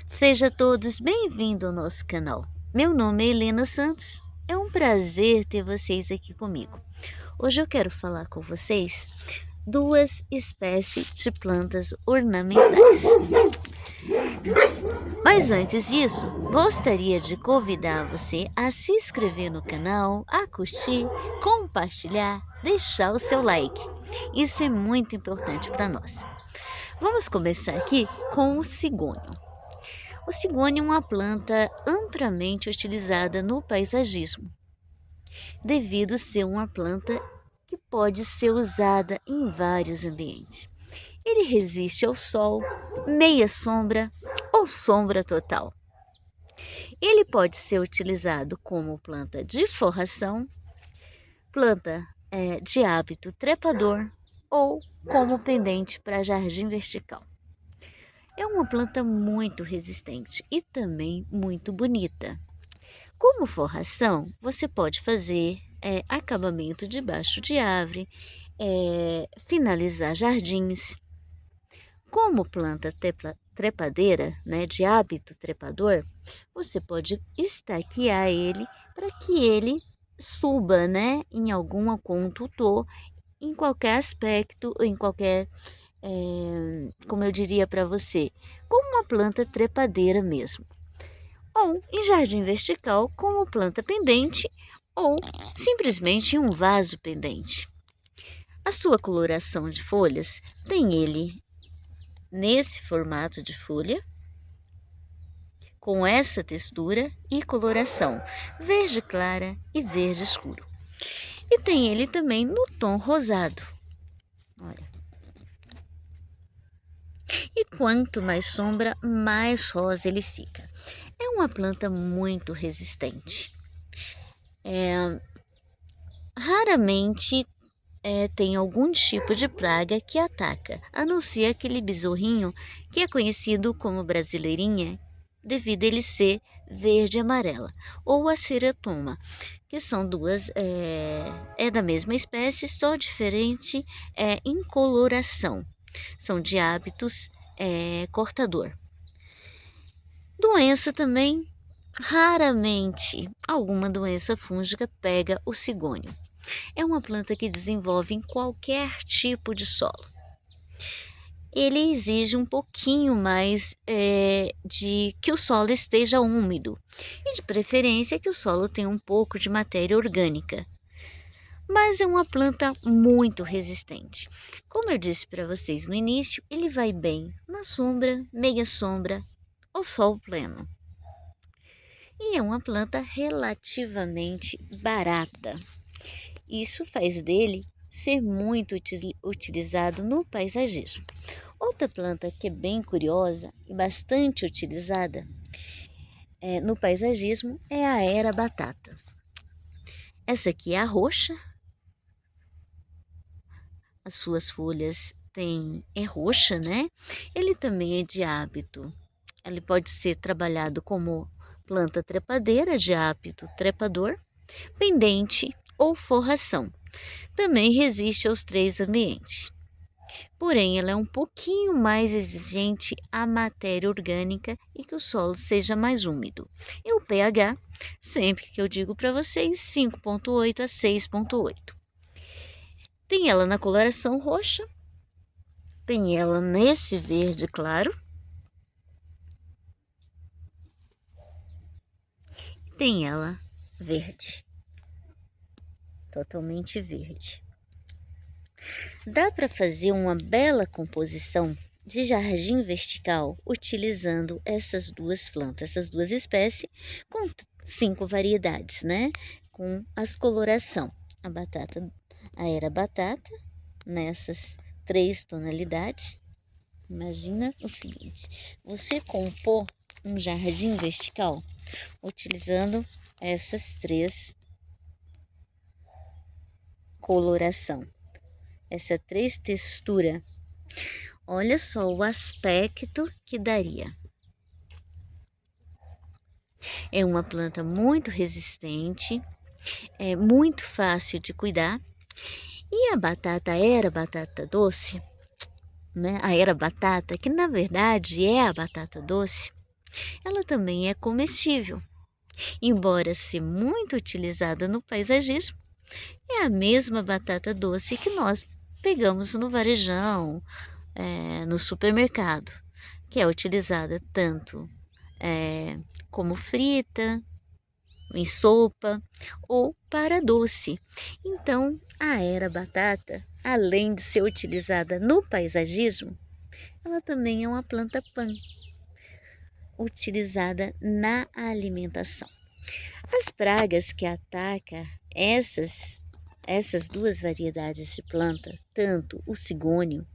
Seja todos bem-vindos ao nosso canal. Meu nome é Helena Santos. É um prazer ter vocês aqui comigo. Hoje eu quero falar com vocês duas espécies de plantas ornamentais. Mas antes disso, gostaria de convidar você a se inscrever no canal, a curtir, compartilhar, deixar o seu like. Isso é muito importante para nós. Vamos começar aqui com o cigônio. O cigônio é uma planta amplamente utilizada no paisagismo, devido a ser uma planta que pode ser usada em vários ambientes. Ele resiste ao sol, meia sombra ou sombra total. Ele pode ser utilizado como planta de forração, planta de hábito trepador ou como pendente para jardim vertical. É uma planta muito resistente e também muito bonita. Como forração, você pode fazer acabamento debaixo de árvore, finalizar jardins. Como planta trepadeira, de hábito trepador, você pode estaquear ele para que ele suba, em algum condutor, em qualquer aspecto, em qualquer, como eu diria para você, como uma planta trepadeira mesmo. Ou em jardim vertical como planta pendente ou simplesmente em um vaso pendente. A sua coloração de folhas tem ele nesse formato de folha, com essa textura e coloração verde clara e verde escuro. E tem ele também no tom rosado. Olha. E quanto mais sombra, mais rosa ele fica. É uma planta muito resistente. Raramente tem algum tipo de praga que ataca, a não ser aquele besorrinho que é conhecido como brasileirinha, devido a ele ser verde e amarela, ou a ceratoma, que são duas, da mesma espécie, só diferente em coloração. São de hábitos cortador. Doença também, raramente alguma doença fúngica pega o cigônio. É uma planta que desenvolve em qualquer tipo de solo. Ele exige um pouquinho mais de que o solo esteja úmido e de preferência que o solo tenha um pouco de matéria orgânica. Mas é uma planta muito resistente. Como eu disse para vocês no início, ele vai bem na sombra, meia sombra ou sol pleno. E é uma planta relativamente barata. Isso faz dele ser muito utilizado no paisagismo. Outra planta que é bem curiosa e bastante utilizada no paisagismo é a era batata. Essa aqui é a roxa. As suas folhas é roxa, né? Ele também é de hábito. Ele pode ser trabalhado como planta trepadeira, de hábito trepador, pendente ou forração. Também resiste aos 3 ambientes. Porém, ela é um pouquinho mais exigente à matéria orgânica e que o solo seja mais úmido. E o pH, sempre que eu digo para vocês, 5,8 a 6,8. Tem ela na coloração roxa, tem ela nesse verde claro, tem ela verde, totalmente verde. Dá para fazer uma bela composição de jardim vertical utilizando essas duas plantas, essas duas espécies, com 5 variedades, com as coloração. A batata, a era batata, nessas 3 tonalidades. Imagina o seguinte, você compor um jardim vertical utilizando essas 3 coloração. Essa 3 textura, olha só o aspecto que daria. É uma planta muito resistente, é muito fácil de cuidar. E a batata era batata doce, a era batata, que na verdade é a batata doce, Ela também é comestível. Embora ser muito utilizada no paisagismo, é a mesma batata doce que nós pegamos no varejão, no supermercado, que é utilizada tanto como frita, em sopa ou para doce. Então, a era batata, além de ser utilizada no paisagismo, ela também é uma planta pan, utilizada na alimentação. As pragas que atacam essas duas variedades de planta, tanto o cigônio,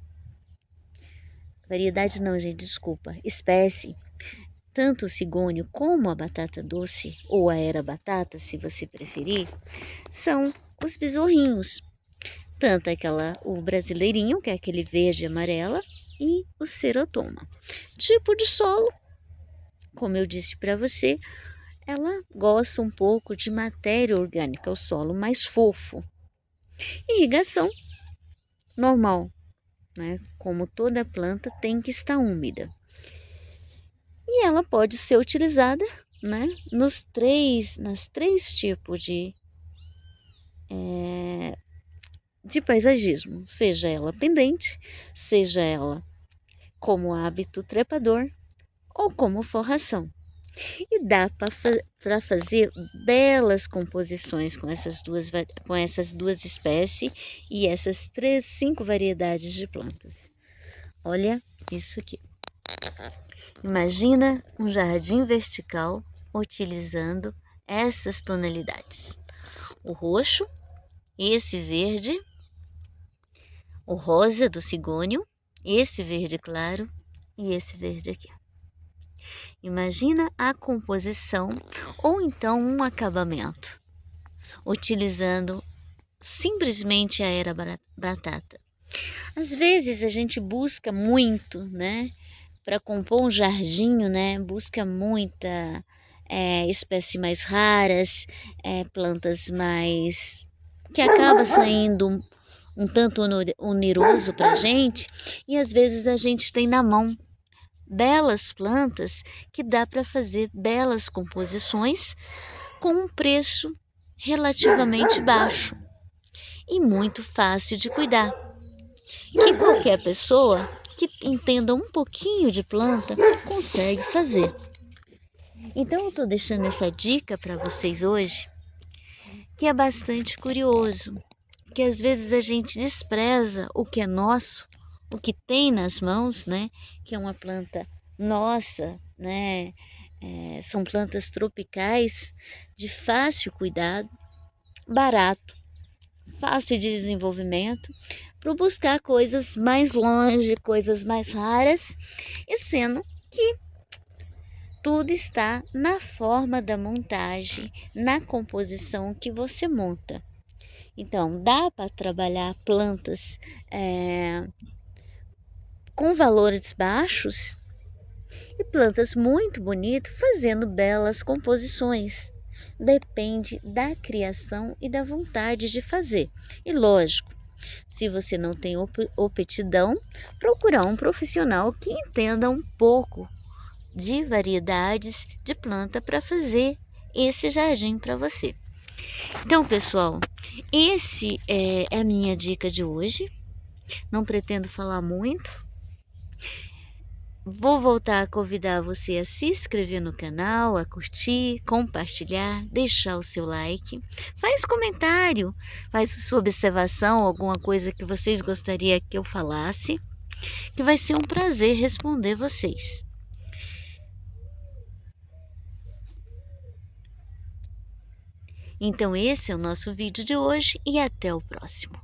variedade não, gente, desculpa, espécie, tanto o cigônio como a batata doce, ou a era batata, se você preferir, são os besorrinhos. Tanto o brasileirinho, que é aquele verde e amarela, e o serotoma. Tipo de solo, como eu disse para você, ela gosta um pouco de matéria orgânica, o solo mais fofo. Irrigação normal, né? Como toda planta tem que estar úmida. E ela pode ser utilizada, né, nas três tipos de paisagismo, seja ela pendente, seja ela como hábito trepador ou como forração. E dá para fazer belas composições com essas duas espécies e essas 5 variedades de plantas. Olha isso aqui. Imagina um jardim vertical utilizando essas tonalidades. O roxo, esse verde, o rosa do cigônio, esse verde claro e esse verde aqui. Imagina a composição ou então um acabamento, utilizando simplesmente a era batata. Às vezes a gente busca muito, né, para compor um jardim, né, busca muita espécies mais raras, plantas mais que acaba saindo um tanto oneroso para a gente, e às vezes a gente tem na mão belas plantas que dá para fazer belas composições com um preço relativamente baixo e muito fácil de cuidar, que qualquer pessoa que entenda um pouquinho de planta consegue fazer. Então eu estou deixando essa dica para vocês hoje, que é bastante curioso, que às vezes a gente despreza o que é nosso, o que tem nas mãos, né? Que é uma planta nossa, né? São plantas tropicais de fácil cuidado, barato, fácil de desenvolvimento, para buscar coisas mais longe, coisas mais raras, e sendo que tudo está na forma da montagem, na composição que você monta. Então, dá para trabalhar plantas com valores baixos e plantas muito bonitas fazendo belas composições. Depende da criação e da vontade de fazer. E lógico, se você não tem aptidão, procurar um profissional que entenda um pouco de variedades de planta para fazer esse jardim para você. Então, pessoal, esse é a minha dica de hoje. Não pretendo falar muito. Vou voltar a convidar você a se inscrever no canal, a curtir, compartilhar, deixar o seu like. Faz comentário, faz sua observação, alguma coisa que vocês gostariam que eu falasse, que vai ser um prazer responder vocês. Então esse é o nosso vídeo de hoje e até o próximo.